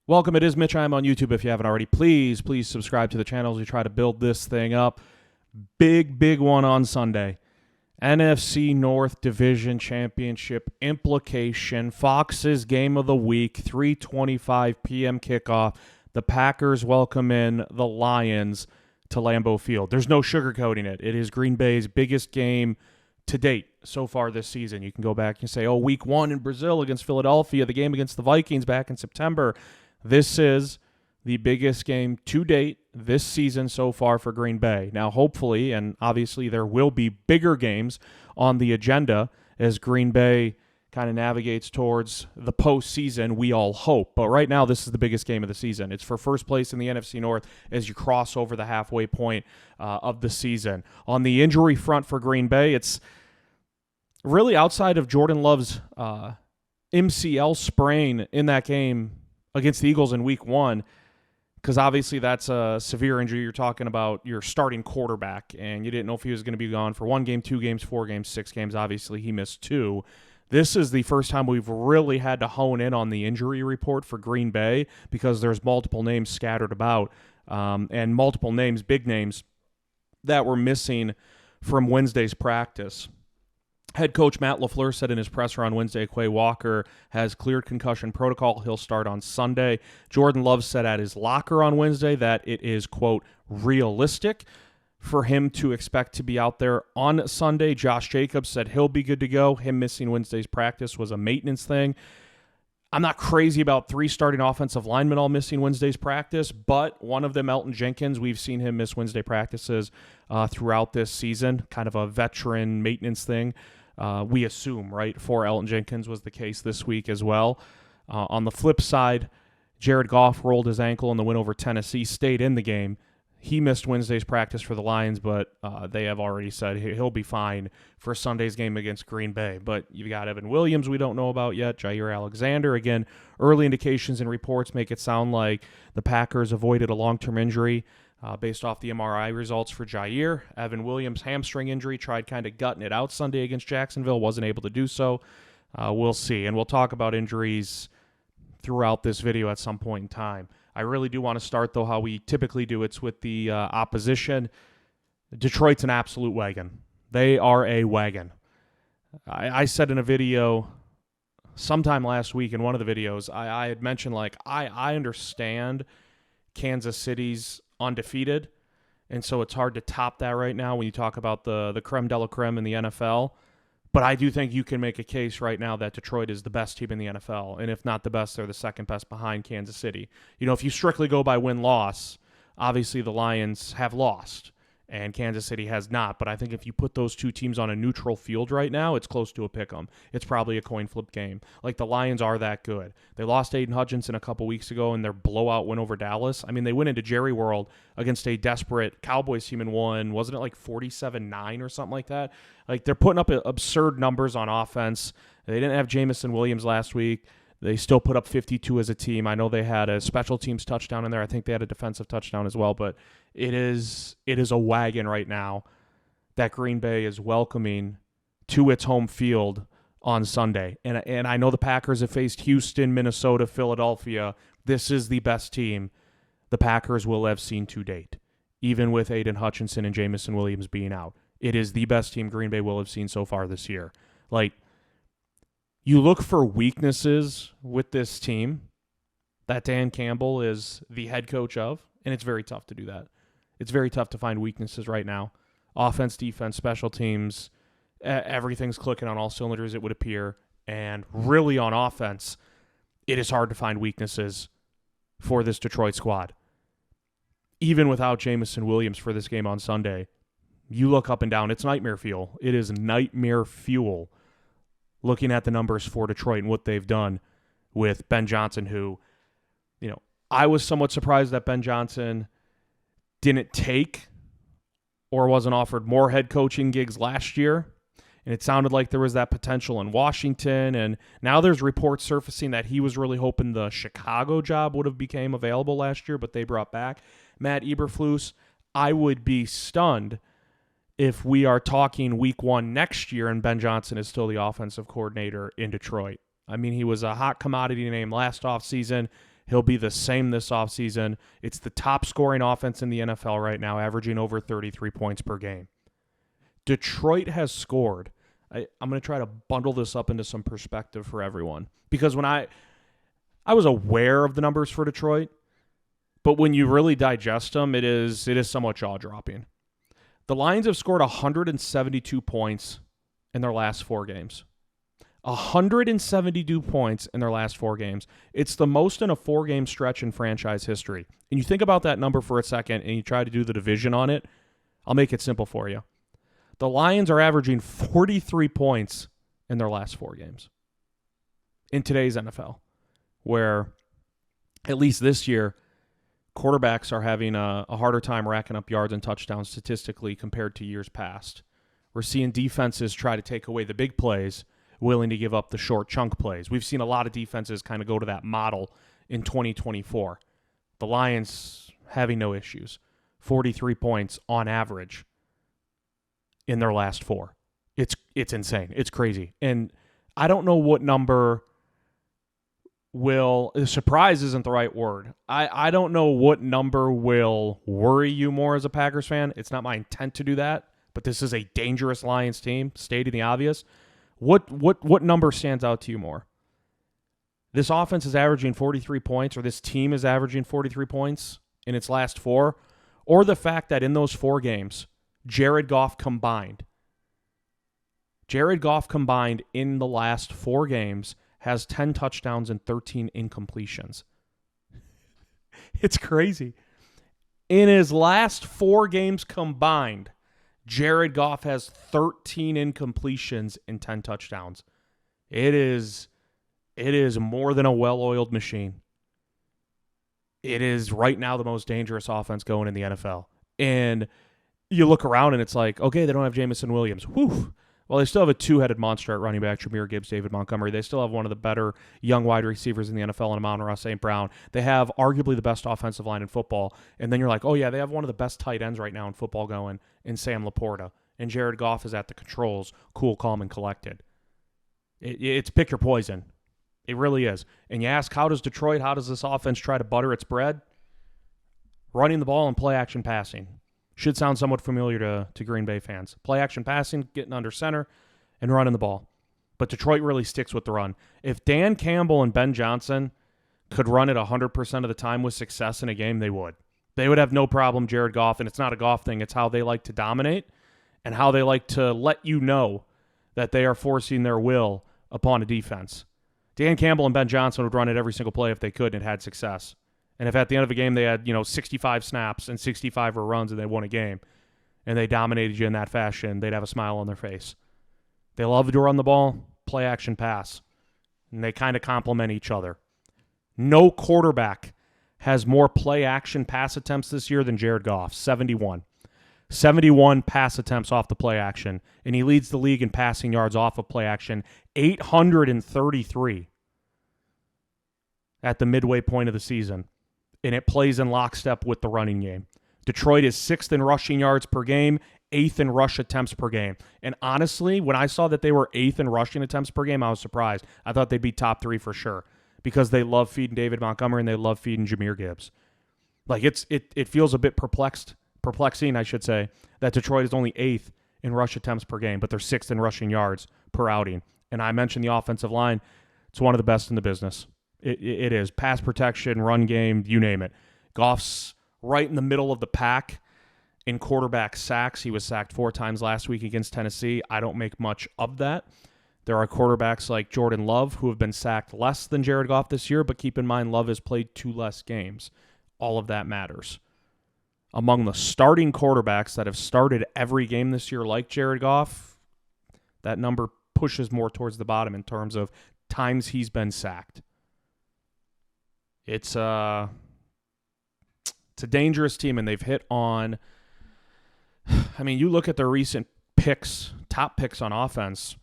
Welcome. It is Mitch. I'm on YouTube. If you haven't already, please subscribe to the channel as we try to build this thing up. Big one on Sunday. NFC North Division Championship implication. Fox's game of the week, 3:25 p.m. kickoff. The Packers welcome in the Lions to Lambeau Field. There's no sugarcoating it. It is Green Bay's biggest game to date so far this season. You can go back and say, week one in Brazil against Philadelphia, the game against the Vikings back in September. This is the biggest game to date this season so far for Green Bay. Now, hopefully, and obviously there will be bigger games on the agenda as Green Bay kind of navigates towards the postseason, we all hope. But right now, this is the biggest game of the season. It's for first place in the NFC North as you cross over the halfway point of the season. On the injury front for Green Bay, it's really outside of Jordan Love's MCL sprain in that game against the Eagles in week one, because obviously that's a severe injury. You're talking about your starting quarterback, and you didn't know if he was going to be gone for 1 game, 2 games, 4 games, 6 games. Obviously, he missed 2. This is the first time we've really had to hone in on the injury report for Green Bay because there's multiple names scattered about and multiple names, big names, that were missing from Wednesday's practice. Head coach Matt LaFleur said in his presser on Wednesday, Quay Walker has cleared concussion protocol. He'll start on Sunday. Jordan Love said at his locker on Wednesday that it is, quote, realistic for him to expect to be out there on Sunday. Josh Jacobs said he'll be good to go. Him missing Wednesday's practice was a maintenance thing. I'm not crazy about 3 starting offensive linemen all missing Wednesday's practice, but one of them, Elton Jenkins, we've seen him miss Wednesday practices throughout this season, kind of a veteran maintenance thing. We assume, right, for Elton Jenkins was the case this week as well. On the flip side, Jared Goff rolled his ankle in the win over Tennessee, stayed in the game. He missed Wednesday's practice for the Lions, but they have already said he'll be fine for Sunday's game against Green Bay. But you've got Evan Williams we don't know about yet, Jair Alexander. Again, early indications and reports make it sound like the Packers avoided a long-term injury based off the MRI results for Jair. Evan Williams' hamstring injury, tried kind of gutting it out Sunday against Jacksonville, wasn't able to do so. We'll see. And we'll talk about injuries throughout this video at some point in time. I really do want to start, though, how we typically do. It's with the opposition. Detroit's an absolute wagon. They are a wagon. I said in a video sometime last week in one of the videos, I had mentioned, I understand Kansas City's undefeated, and so it's hard to top that right now when you talk about the creme de la creme in the NFL. But I do think you can make a case right now that Detroit is the best team in the NFL, and if not the best, they're the second best behind Kansas City. You know, if you strictly go by win-loss, obviously the Lions have lost, and Kansas City has not. But I think if you put those two teams on a neutral field right now, it's close to a pick-em. It's probably a coin flip game. Like, the Lions are that good. They lost Aiden Hutchinson a couple weeks ago in their blowout win over Dallas. I mean, they went into Jerry World against a desperate Cowboys team and won, wasn't it like 47-9 or something like that? Like, they're putting up absurd numbers on offense. They didn't have Jamison Williams last week. They still put up 52 as a team. I know they had a special teams touchdown in there. I think they had a defensive touchdown as well. But it is a wagon right now that Green Bay is welcoming to its home field on Sunday. And I know the Packers have faced Houston, Minnesota, Philadelphia. This is the best team the Packers will have seen to date, even with Aiden Hutchinson and Jamison Williams being out. It is the best team Green Bay will have seen so far this year. Like, you look for weaknesses with this team that Dan Campbell is the head coach of, and it's very tough to do that. It's very tough to find weaknesses right now. Offense, defense, special teams, everything's clicking on all cylinders, it would appear. And really on offense, it is hard to find weaknesses for this Detroit squad. Even without Jamison Williams for this game on Sunday, you look up and down, it's nightmare fuel. It is nightmare fuel looking at the numbers for Detroit and what they've done with Ben Johnson, who, you know, I was somewhat surprised that Ben Johnson didn't take or wasn't offered more head coaching gigs last year. And it sounded like there was that potential in Washington. And now there's reports surfacing that he was really hoping the Chicago job would have became available last year, but they brought back Matt Eberflus. I would be stunned if we are talking week 1 next year and Ben Johnson is still the offensive coordinator in Detroit. I mean, he was a hot commodity name last offseason. He'll be the same this offseason. It's the top scoring offense in the NFL right now, averaging over 33 points per game. Detroit has scored. I'm going to try to bundle this up into some perspective for everyone. Because when I was aware of the numbers for Detroit, but when you really digest them, it is somewhat jaw-dropping. The Lions have scored 172 points in their last 4 games. 172 points in their last 4 games. It's the most in a 4-game stretch in franchise history. And you think about that number for a second and you try to do the division on it, I'll make it simple for you. The Lions are averaging 43 points in their last 4 games in today's NFL, where at least this year, quarterbacks are having a harder time racking up yards and touchdowns statistically compared to years past. We're seeing defenses try to take away the big plays, willing to give up the short chunk plays. We've seen a lot of defenses kind of go to that model in 2024. The Lions having no issues. 43 points on average in their last 4. It's insane. It's crazy. And I don't know what number surprise isn't the right word. I don't know what number will worry you more as a Packers fan. It's not my intent to do that, but this is a dangerous Lions team, stating the obvious. What number stands out to you more? This offense is averaging 43 points, or this team is averaging 43 points in its last 4, or the fact that in those 4 games, Jared Goff combined in the last 4 games has 10 touchdowns and 13 incompletions. It's crazy. In his last 4 games combined, Jared Goff has 13 incompletions and 10 touchdowns. It is more than a well-oiled machine. It is right now the most dangerous offense going in the NFL. And you look around and it's like, okay, they don't have Jamison Williams. Whew. Well, they still have a 2-headed monster at running back, Jahmyr Gibbs, David Montgomery. They still have one of the better young wide receivers in the NFL in Amon-Ra St. Brown. They have arguably the best offensive line in football. And then you're like, oh, yeah, they have one of the best tight ends right now in football going in Sam Laporta. And Jared Goff is at the controls, cool, calm, and collected. It's pick your poison. It really is. And you ask, how does this offense try to butter its bread? Running the ball and play-action passing. Should sound somewhat familiar to Green Bay fans. Play-action passing, getting under center, and running the ball. But Detroit really sticks with the run. If Dan Campbell and Ben Johnson could run it 100% of the time with success in a game, they would. They would have no problem, Jared Goff, and it's not a Goff thing. It's how they like to dominate and how they like to let you know that they are forcing their will upon a defense. Dan Campbell and Ben Johnson would run it every single play if they could and had success. And if at the end of the game they had, 65 snaps and 65 runs and they won a game and they dominated you in that fashion, they'd have a smile on their face. They love to run the ball, play action pass, and they kind of complement each other. No quarterback has more play action pass attempts this year than Jared Goff, 71. 71 pass attempts off the play action, and he leads the league in passing yards off of play action, 833 at the midway point of the season. And it plays in lockstep with the running game. Detroit is 6th in rushing yards per game, 8th in rush attempts per game. And honestly, when I saw that they were 8th in rushing attempts per game, I was surprised. I thought they'd be top 3 for sure because they love feeding David Montgomery and they love feeding Jahmyr Gibbs. Like it feels a bit perplexing, I should say, that Detroit is only 8th in rush attempts per game, but they're 6th in rushing yards per outing. And I mentioned the offensive line. It's one of the best in the business. It is. Pass protection, run game, you name it. Goff's right in the middle of the pack in quarterback sacks. He was sacked 4 times last week against Tennessee. I don't make much of that. There are quarterbacks like Jordan Love who have been sacked less than Jared Goff this year, but keep in mind Love has played 2 less games. All of that matters. Among the starting quarterbacks that have started every game this year like Jared Goff, that number pushes more towards the bottom in terms of times he's been sacked. It's a dangerous team, and they've hit on, you look at their recent picks, top picks on offense.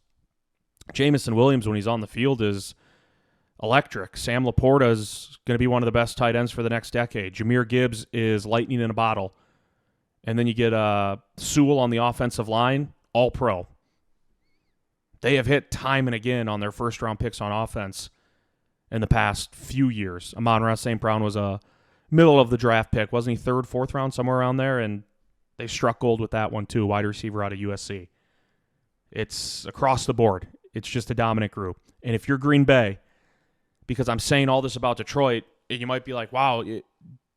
Jamison Williams, when he's on the field, is electric. Sam Laporta is going to be one of the best tight ends for the next decade. Jahmyr Gibbs is lightning in a bottle. And then you get Sewell on the offensive line, all pro. They have hit time and again on their first-round picks on offense. in the past few years. Amon-Ra St. Brown was a middle of the draft pick. Wasn't he third, fourth round, somewhere around there? And they struck gold with that one too, wide receiver out of USC. It's across the board. It's just a dominant group. And if you're Green Bay, because I'm saying all this about Detroit, you might be like, wow,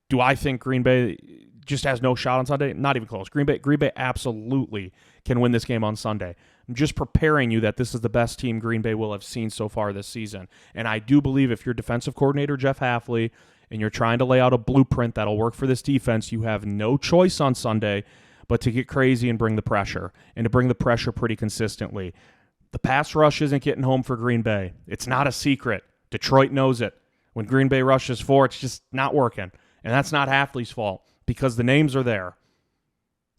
do I think Green Bay just has no shot on Sunday? Not even close. Green Bay absolutely can win this game on Sunday. I'm just preparing you that this is the best team Green Bay will have seen so far this season. And I do believe if you're defensive coordinator Jeff Hafley and you're trying to lay out a blueprint that'll work for this defense, you have no choice on Sunday but to get crazy and bring the pressure, and to bring the pressure pretty consistently. The pass rush isn't getting home for Green Bay. It's not a secret. Detroit knows it. When Green Bay rushes 4, it's just not working. And that's not Hafley's fault because the names are there.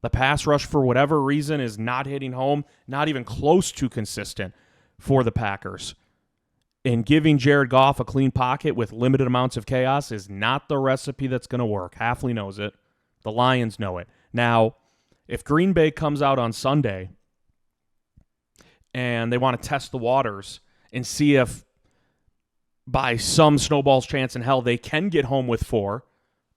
The pass rush, for whatever reason, is not hitting home, not even close to consistent for the Packers. And giving Jared Goff a clean pocket with limited amounts of chaos is not the recipe that's going to work. Hafley knows it. The Lions know it. Now, if Green Bay comes out on Sunday and they want to test the waters and see if by some snowball's chance in hell they can get home with 4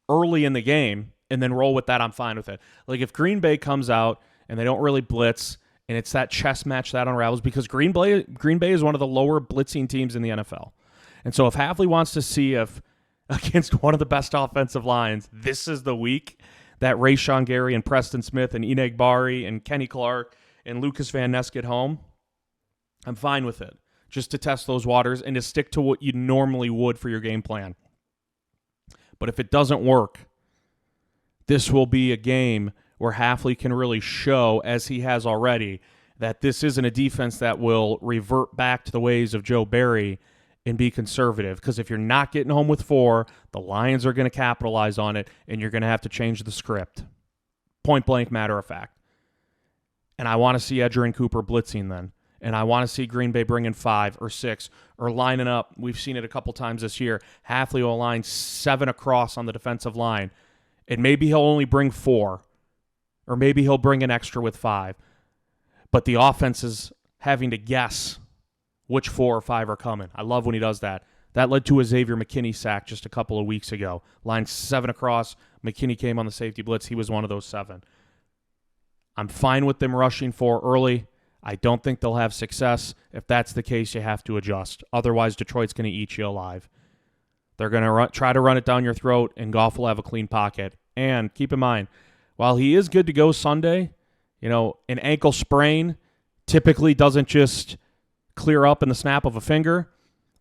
early in the game and then roll with that, I'm fine with it. Like if Green Bay comes out and they don't really blitz and it's that chess match that unravels, because Green Bay is one of the lower blitzing teams in the NFL. And so if Hafley wants to see if against one of the best offensive lines, this is the week that Rashawn Gary and Preston Smith and Enagbari and Kenny Clark and Lucas Van Ness get home, I'm fine with it. Just to test those waters and to stick to what you normally would for your game plan. But if it doesn't work, this will be a game where Hafley can really show, as he has already, that this isn't a defense that will revert back to the ways of Joe Barry and be conservative. Because if you're not getting home with 4, the Lions are going to capitalize on it, and you're going to have to change the script. Point blank, matter of fact. And I want to see Edgerrin Cooper blitzing then. And I want to see Green Bay bringing 5 or 6 or lining up. We've seen it a couple times this year. Hafley will line 7 across on the defensive line. And maybe he'll only bring 4. Or maybe he'll bring an extra with 5. But the offense is having to guess which 4 or 5 are coming. I love when he does that. That led to a Xavier McKinney sack just a couple of weeks ago. Line 7 across. McKinney came on the safety blitz. He was one of those 7. I'm fine with them rushing 4 early. I don't think they'll have success. If that's the case, you have to adjust. Otherwise, Detroit's going to eat you alive. They're going to try to run it down your throat, and Goff will have a clean pocket. And keep in mind, while he is good to go Sunday, an ankle sprain typically doesn't just clear up in the snap of a finger.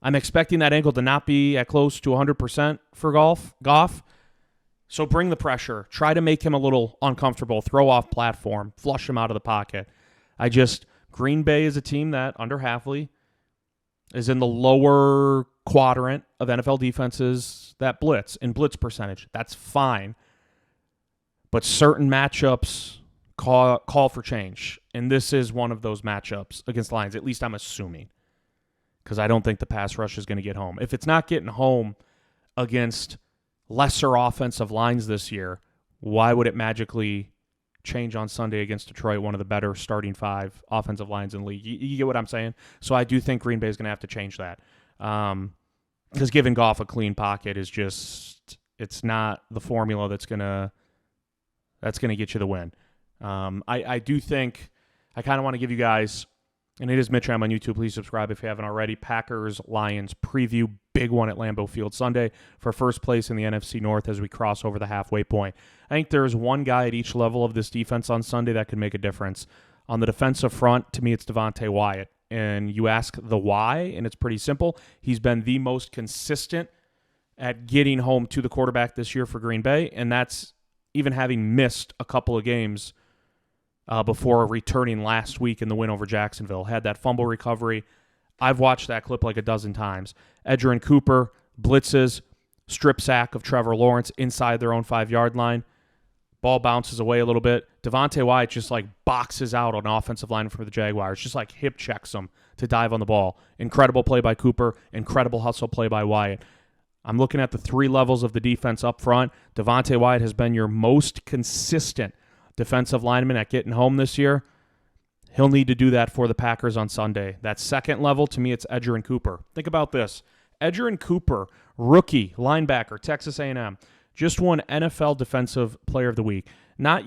I'm expecting that ankle to not be at close to 100% for Goff. So bring the pressure. Try to make him a little uncomfortable. Throw off platform. Flush him out of the pocket. Green Bay is a team that, under Hafley, is in the lower quadrant of NFL defenses that blitz, in blitz percentage. That's fine. But certain matchups call for change. And this is one of those matchups against the Lions. At least I'm assuming. Because I don't think the pass rush is going to get home. If it's not getting home against lesser offensive lines this year, why would it magically change on Sunday against Detroit, one of the better starting 5 offensive lines in the league? You get what I'm saying? So I do think Green Bay is going to have to change that. Because giving Goff a clean pocket is just, it's not the formula that's going to get you the win. I do think, I kind of want to give you guys, and it is Mitch Ham on YouTube. Please subscribe if you haven't already. Packers-Lions preview. Big one at Lambeau Field Sunday for first place in the NFC North as we cross over the halfway point. I think there's one guy at each level of this defense on Sunday that could make a difference. On the defensive front, to me, it's Devontae Wyatt. And you ask the why, and it's pretty simple. He's been the most consistent at getting home to the quarterback this year for Green Bay, and that's even having missed a couple of games before returning last week in the win over Jacksonville. Had that fumble recovery. I've watched that clip like a dozen times. Edgerrin Cooper blitzes, strip sack of Trevor Lawrence inside their own 5-yard line. Ball bounces away a little bit. Devontae Wyatt just boxes out on offensive line for the Jaguars. Just hip checks them to dive on the ball. Incredible play by Cooper. Incredible hustle play by Wyatt. I'm looking at the 3 levels of the defense up front. Devontae Wyatt has been your most consistent defensive lineman at getting home this year. He'll need to do that for the Packers on Sunday. That second level, to me, it's Edgerrin Cooper. Think about this. Edgerrin Cooper, rookie, linebacker, Texas A&M, just won NFL Defensive Player of the Week. Not,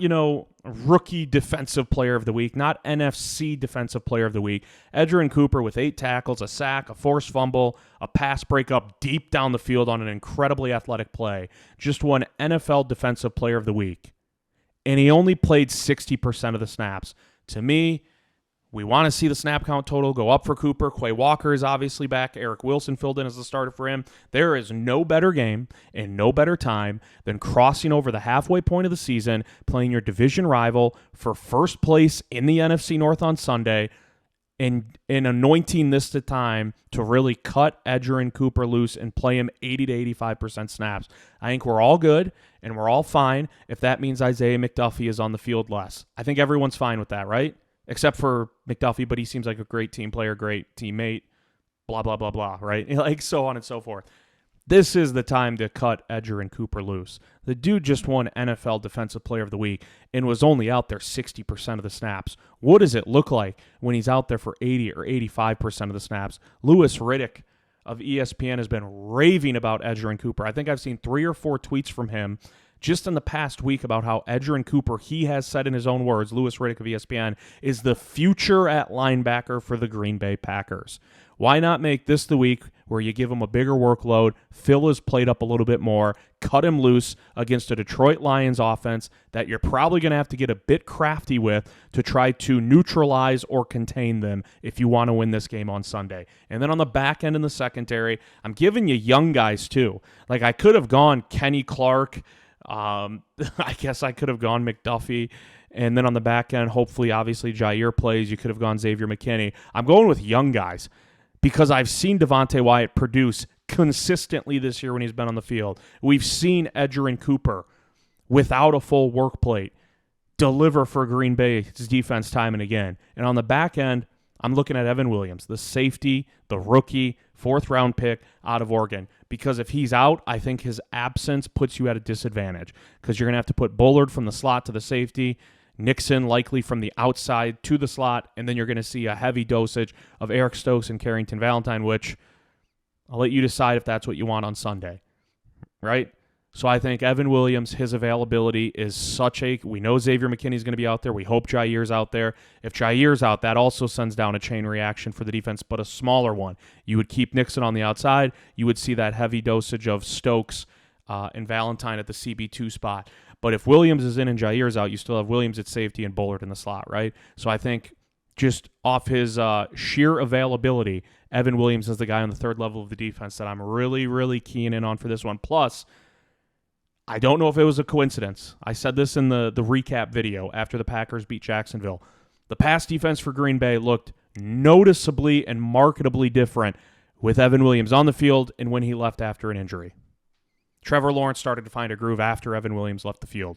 rookie Defensive Player of the Week, not NFC Defensive Player of the Week. Edgerrin Cooper with 8 tackles, a sack, a forced fumble, a pass breakup deep down the field on an incredibly athletic play. Just won NFL Defensive Player of the Week. And he only played 60% of the snaps. To me, we want to see the snap count total go up for Cooper. Quay Walker is obviously back. Eric Wilson filled in as the starter for him. There is no better game and no better time than crossing over the halfway point of the season, playing your division rival for first place in the NFC North on Sunday, and anointing this the time to really cut Edgerrin Cooper loose and play him 80 to 85% snaps. I think we're all good and we're all fine if that means Isaiah McDuffie is on the field less. I think everyone's fine with that, right? Except for McDuffie, but he seems like a great team player, great teammate, blah, blah, blah, blah, right? Like so on and so forth. This is the time to cut Edgerrin Cooper loose. The dude just won NFL Defensive Player of the Week and was only out there 60% of the snaps. What does it look like when he's out there for 80 or 85% of the snaps? Louis Riddick of ESPN has been raving about Edgerrin Cooper. I think I've seen 3 or 4 tweets from him just in the past week about how Edgerrin Cooper, he has said in his own words, Louis Riddick of ESPN, is the future at linebacker for the Green Bay Packers. Why not make this the week where you give him a bigger workload, fill his plate up a little bit more, cut him loose against a Detroit Lions offense that you're probably going to have to get a bit crafty with to try to neutralize or contain them if you want to win this game on Sunday. And then on the back end in the secondary, I'm giving you young guys too. Like I could have gone Kenny Clark, I guess I could have gone McDuffie, and then on the back end, hopefully, obviously, Jair plays. You could have gone Xavier McKinney. I'm going with young guys because I've seen Devontae Wyatt produce consistently this year when he's been on the field. We've seen Edgerrin Cooper, without a full work plate, deliver for Green Bay's defense time and again. And on the back end, I'm looking at Evan Williams, the safety, the rookie, 4th-round pick out of Oregon. Because if he's out, I think his absence puts you at a disadvantage because you're going to have to put Bullard from the slot to the safety, Nixon likely from the outside to the slot, and then you're going to see a heavy dosage of Eric Stokes and Carrington Valentine, which I'll let you decide if that's what you want on Sunday, right? So I think Evan Williams, his availability is such a... We know Xavier McKinney's going to be out there. We hope Jair's out there. If Jair's out, that also sends down a chain reaction for the defense, but a smaller one. You would keep Nixon on the outside. You would see that heavy dosage of Stokes and Valentine at the CB2 spot. But if Williams is in and Jair's out, you still have Williams at safety and Bullard in the slot, right? So I think just off his sheer availability, Evan Williams is the guy on the 3rd level of the defense that I'm really, really keying in on for this one. Plus, I don't know if it was a coincidence. I said this in the recap video after the Packers beat Jacksonville. The pass defense for Green Bay looked noticeably and marketably different with Evan Williams on the field and when he left after an injury. Trevor Lawrence started to find a groove after Evan Williams left the field.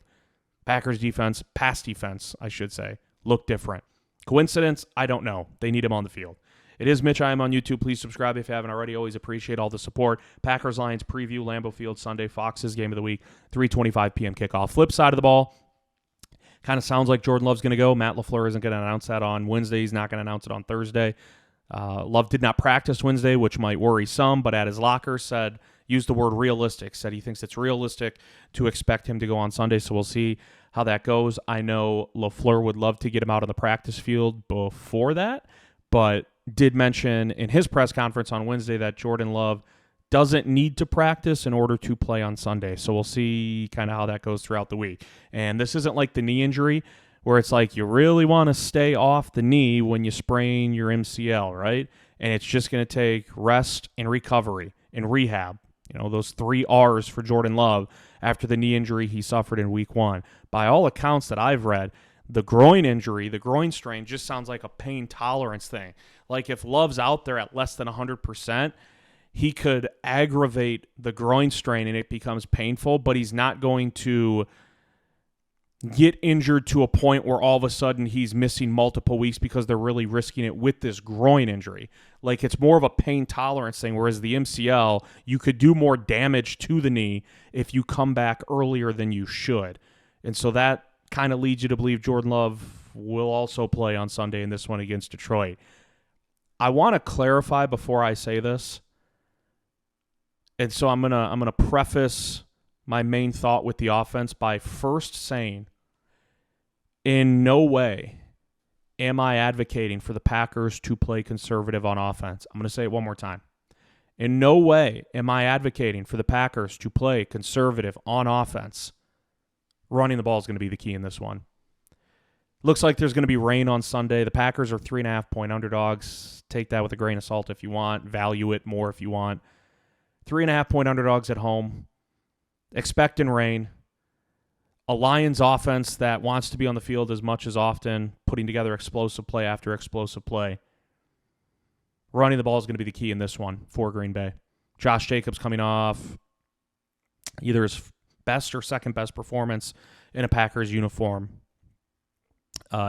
Packers defense, pass defense, I should say, looked different. Coincidence? I don't know. They need him on the field. It is Mitch. I am on YouTube. Please subscribe if you haven't already. Always appreciate all the support. Packers-Lions preview, Lambeau Field Sunday, Fox's game of the week, 3:25 p.m. kickoff. Flip side of the ball, kind of sounds like Jordan Love's going to go. Matt LaFleur isn't going to announce that on Wednesday. He's not going to announce it on Thursday. Love did not practice Wednesday, which might worry some, but at his locker used the word realistic, said he thinks it's realistic to expect him to go on Sunday, so we'll see how that goes. I know LaFleur would love to get him out on the practice field before that, but did mention in his press conference on Wednesday that Jordan Love doesn't need to practice in order to play on Sunday. So we'll see kind of how that goes throughout the week. And this isn't like the knee injury where it's like you really want to stay off the knee when you sprain your MCL, right? And it's just going to take rest and recovery and rehab. Those 3 R's for Jordan Love after the knee injury he suffered in week 1. By all accounts that I've read, the groin injury, the groin strain, just sounds like a pain tolerance thing. Like if Love's out there at less than 100%, he could aggravate the groin strain and it becomes painful, but he's not going to get injured to a point where all of a sudden he's missing multiple weeks because they're really risking it with this groin injury. Like it's more of a pain tolerance thing, whereas the MCL, you could do more damage to the knee if you come back earlier than you should. And so that kind of leads you to believe Jordan Love will also play on Sunday in this one against Detroit. I want to clarify before I say this. And so I'm gonna preface my main thought with the offense by first saying, in no way am I advocating for the Packers to play conservative on offense. I'm going to say it one more time. In no way am I advocating for the Packers to play conservative on offense. Running the ball is going to be the key in this one. Looks like there's going to be rain on Sunday. The Packers are 3.5-point underdogs. Take that with a grain of salt if you want. Value it more if you want. 3.5-point underdogs at home. Expecting rain. A Lions offense that wants to be on the field as much as often, putting together explosive play after explosive play. Running the ball is going to be the key in this one for Green Bay. Josh Jacobs coming off either his best or second best performance in a Packers uniform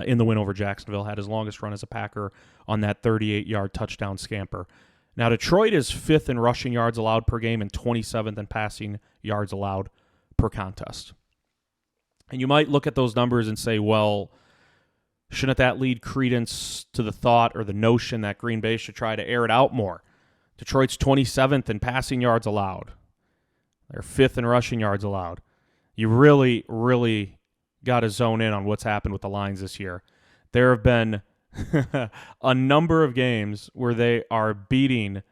in the win over Jacksonville. Had his longest run as a Packer on that 38-yard touchdown scamper. Now, Detroit is 5th in rushing yards allowed per game and 27th in passing yards allowed per contest. And you might look at those numbers and say, well, shouldn't that lead credence to the thought or the notion that Green Bay should try to air it out more? Detroit's 27th in passing yards allowed. They're 5th in rushing yards allowed. You really, really got to zone in on what's happened with the Lions this year. There have been a number of games where they are beating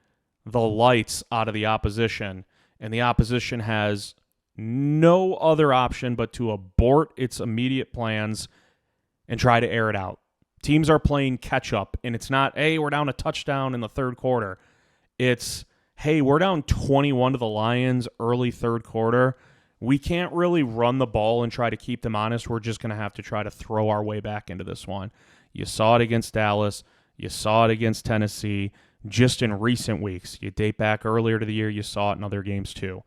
the lights out of the opposition, and the opposition has no other option but to abort its immediate plans and try to air it out. Teams are playing catch-up, and it's not, hey, we're down a touchdown in the third quarter. It's, hey, we're down 21 to the Lions early third quarter. We can't really run the ball and try to keep them honest. We're just going to have to try to throw our way back into this one. You saw it against Dallas. You saw it against Tennessee just in recent weeks. You date back earlier to the year, you saw it in other games too.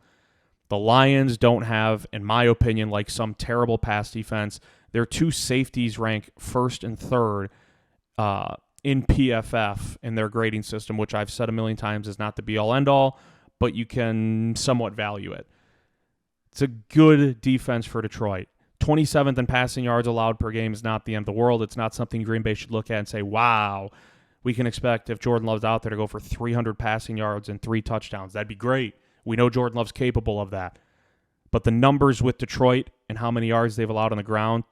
The Lions don't have, in my opinion, like some terrible pass defense. Their two safeties rank first and third in PFF in their grading system, which I've said a million times is not the be-all, end-all, but you can somewhat value it. It's a good defense for Detroit. 27th in passing yards allowed per game is not the end of the world. It's not something Green Bay should look at and say, wow, we can expect if Jordan Love's out there to go for 300 passing yards and 3 touchdowns. That'd be great. We know Jordan Love's capable of that. But the numbers with Detroit and how many yards they've allowed on the ground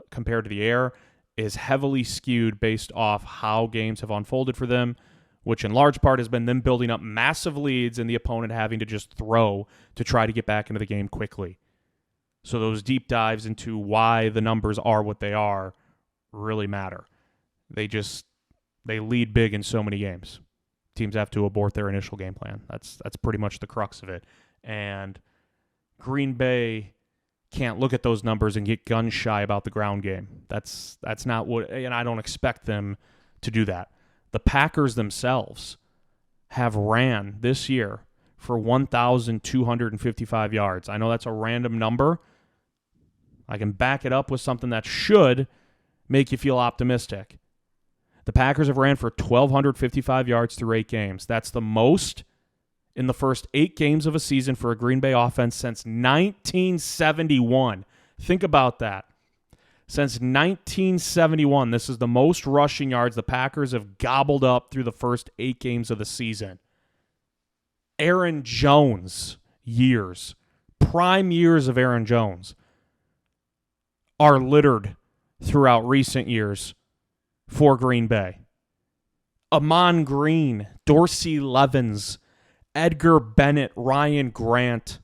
compared to the air is heavily skewed based off how games have unfolded for them, which in large part has been them building up massive leads and the opponent having to just throw to try to get back into the game quickly. So those deep dives into why the numbers are what they are really matter. They lead big in so many games. Teams have to abort their initial game plan. That's pretty much the crux of it. And Green Bay can't look at those numbers and get gun shy about the ground game. That's not what, and I don't expect them to do that. The Packers themselves have ran this year for 1,255 yards. I know that's a random number. I can back it up with something that should make you feel optimistic. The Packers have ran for 1,255 yards through 8 games. That's the most in the first 8 games of a season for a Green Bay offense since 1971. Think about that. Since 1971, this is the most rushing yards the Packers have gobbled up through the first 8 games of the season. Aaron Jones years, prime years of Aaron Jones, are littered throughout recent years for Green Bay. Amon Green, Dorsey Levens, Edgar Bennett, Ryan Grant.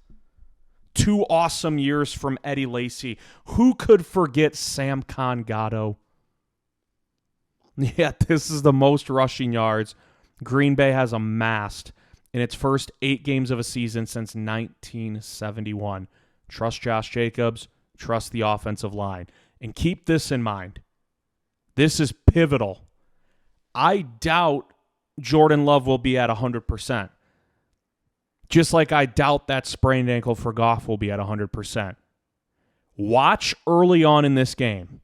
2 awesome years from Eddie Lacy. Who could forget Sam Congatto? Yeah, this is the most rushing yards Green Bay has amassed in its first 8 games of a season since 1971. Trust Josh Jacobs. Trust the offensive line. And keep this in mind. This is pivotal. I doubt Jordan Love will be at 100%. Just like I doubt that sprained ankle for Goff will be at 100%. Watch early on in this game.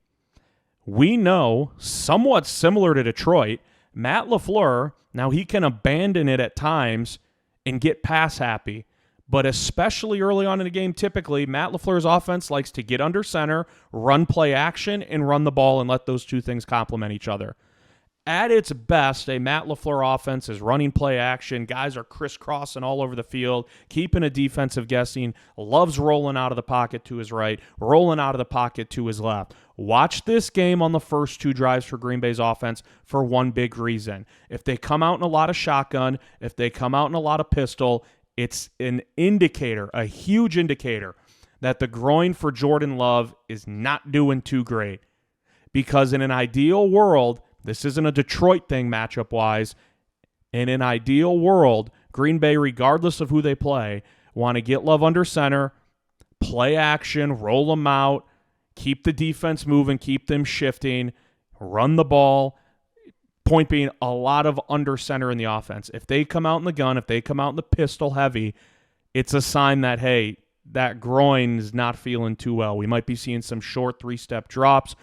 We know, somewhat similar to Detroit, Matt LaFleur, now he can abandon it at times and get pass happy. But especially early on in the game, typically, Matt LaFleur's offense likes to get under center, run play action, and run the ball and let those two things complement each other. At its best, a Matt LaFleur offense is running play action. Guys are crisscrossing all over the field, keeping a defensive guessing, loves rolling out of the pocket to his right, rolling out of the pocket to his left. Watch this game on the first 2 drives for Green Bay's offense for one big reason. If they come out in a lot of shotgun, if they come out in a lot of pistol, it's an indicator, a huge indicator, that the groin for Jordan Love is not doing too great. Because in an ideal world, this isn't a Detroit thing matchup-wise. In an ideal world, Green Bay, regardless of who they play, want to get Love under center, play action, roll them out, keep the defense moving, keep them shifting, run the ball. Point being, a lot of under center in the offense. If they come out in the gun, if they come out in the pistol heavy, it's a sign that, hey, that groin is not feeling too well. We might be seeing some short 3-step drops,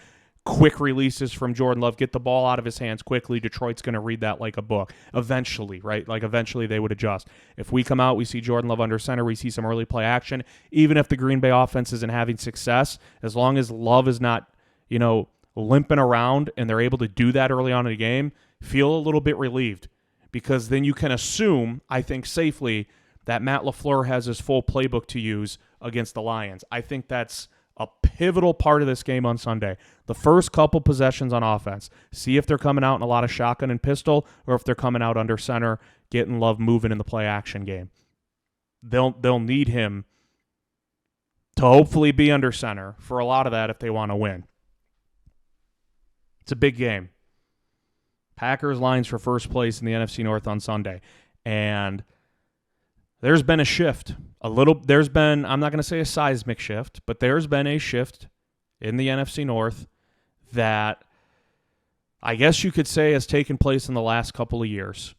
quick releases from Jordan Love, get the ball out of his hands quickly. Detroit's going to read that like a book eventually, right? Like eventually they would adjust. If we come out, we see Jordan Love under center, we see some early play action. Even if the Green Bay offense isn't having success, as long as Love is not, limping around and they're able to do that early on in the game, feel a little bit relieved. Because then you can assume, I think safely, that Matt LaFleur has his full playbook to use against the Lions. I think that's a pivotal part of this game on Sunday. The first couple possessions on offense. See if they're coming out in a lot of shotgun and pistol, or if they're coming out under center, getting Love moving in the play action game. They'll need him to hopefully be under center for a lot of that if they want to win. It's a big game. Packers Lions for first place in the NFC North on Sunday. And there's been a shift. I'm not going to say a seismic shift, but there's been a shift in the NFC North that I guess you could say has taken place in the last couple of years.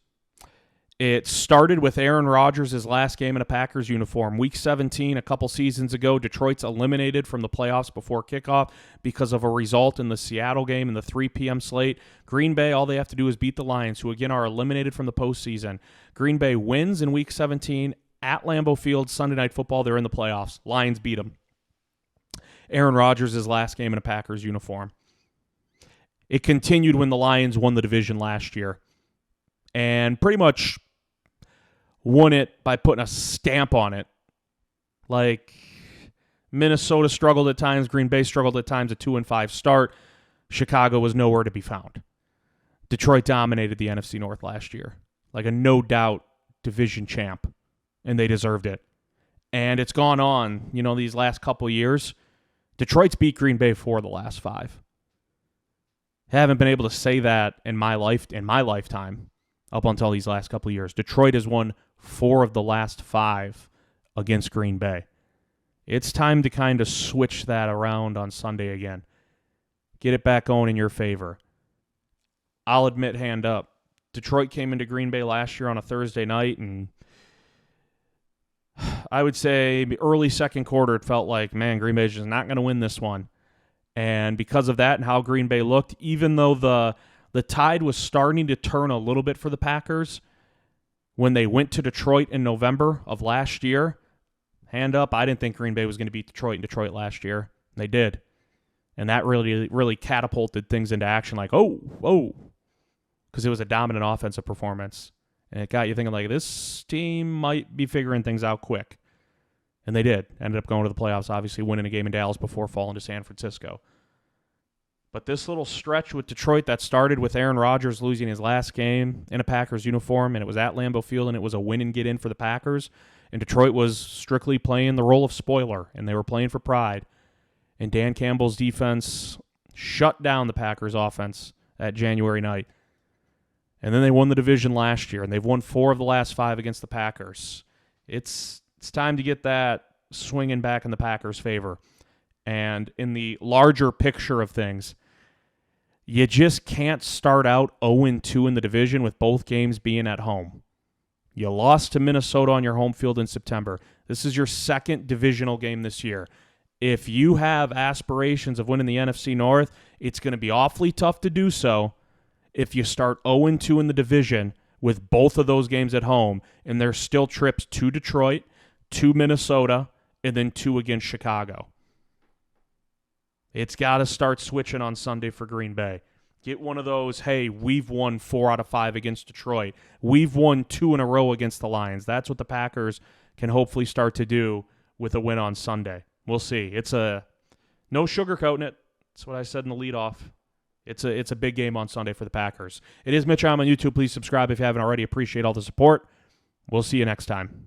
It started with Aaron Rodgers' last game in a Packers uniform. Week 17, a couple seasons ago, Detroit's eliminated from the playoffs before kickoff because of a result in the Seattle game in the 3 p.m. slate. Green Bay, all they have to do is beat the Lions, who again are eliminated from the postseason. Green Bay wins in Week 17 at Lambeau Field, Sunday Night Football. They're in the playoffs. Lions beat them. Aaron Rodgers' last game in a Packers uniform. It continued when the Lions won the division last year and pretty much won it by putting a stamp on it. Like, Minnesota struggled at times, Green Bay struggled at times, a 2-5 start. Chicago was nowhere to be found. Detroit dominated the NFC North last year. Like a no-doubt division champ, and they deserved it. And it's gone on, these last couple years. Detroit's beat Green Bay 4 of the last 5. Haven't been able to say that in my lifetime up until these last couple of years. Detroit has won 4 of the last 5 against Green Bay. It's time to kind of switch that around on Sunday again. Get it back going in your favor. I'll admit, hand up, Detroit came into Green Bay last year on a Thursday night, and I would say early second quarter, it felt like, man, Green Bay's just not going to win this one. And because of that and how Green Bay looked, even though the tide was starting to turn a little bit for the Packers, when they went to Detroit in November of last year, hand up, I didn't think Green Bay was going to beat Detroit in Detroit last year. They did. And that really, really catapulted things into action like, oh, because it was a dominant offensive performance. And it got you thinking, like, this team might be figuring things out quick. And they did. Ended up going to the playoffs, obviously winning a game in Dallas before falling to San Francisco. But this little stretch with Detroit that started with Aaron Rodgers losing his last game in a Packers uniform, and it was at Lambeau Field, and it was a win and get in for the Packers. And Detroit was strictly playing the role of spoiler, and they were playing for pride. And Dan Campbell's defense shut down the Packers offense at January night. And then they won the division last year, and they've won 4 of the last 5 against the Packers. It's time to get that swinging back in the Packers' favor. And in the larger picture of things, you just can't start out 0-2 in the division with both games being at home. You lost to Minnesota on your home field in September. This is your second divisional game this year. If you have aspirations of winning the NFC North, it's going to be awfully tough to do so if you start 0-2 in the division with both of those games at home, and there's still trips to Detroit, to Minnesota, and then 2 against Chicago. It's got to start switching on Sunday for Green Bay. Get one of those, hey, we've won 4 out of 5 against Detroit. We've won 2 in a row against the Lions. That's what the Packers can hopefully start to do with a win on Sunday. We'll see. It's no sugarcoating it. That's what I said in the leadoff. It's a big game on Sunday for the Packers. It is Mitch. I'm on YouTube. Please subscribe if you haven't already. Appreciate all the support. We'll see you next time.